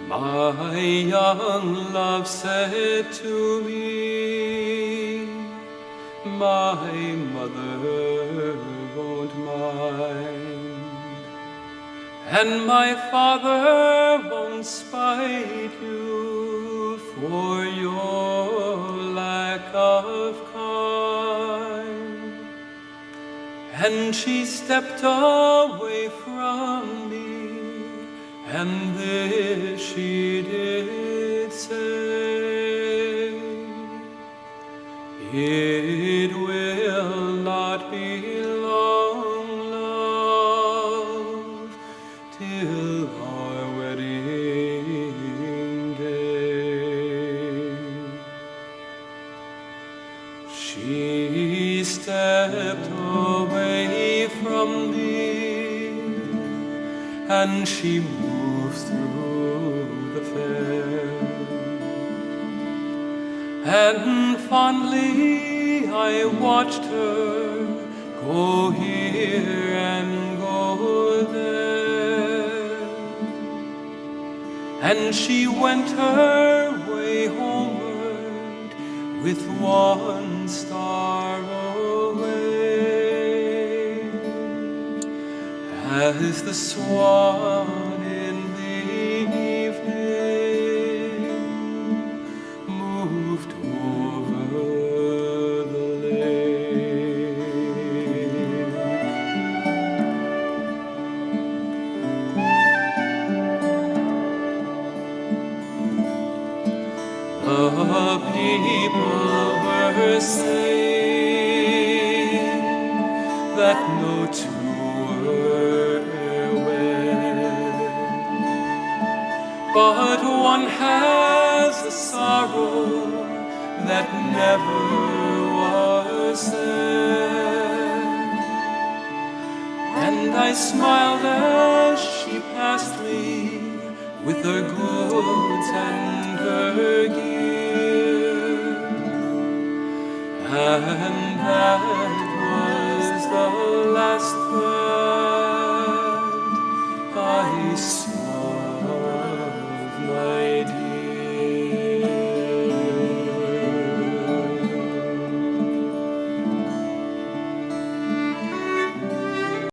My young love said to me, my mother won't mind, and my father won't spite you for your lack of kind. And she stepped away from me, and this she did say, it will not be long, love, till our wedding day. She stepped away from me, and she moved through the fair, and fondly I watched her go here and go there, and she went her way homeward with one star away, as the swan in the evening moved over the lake. The people were saying that no two were wed, but one has a sorrow that never was said. And I smiled as she passed me with her goods and her gear, and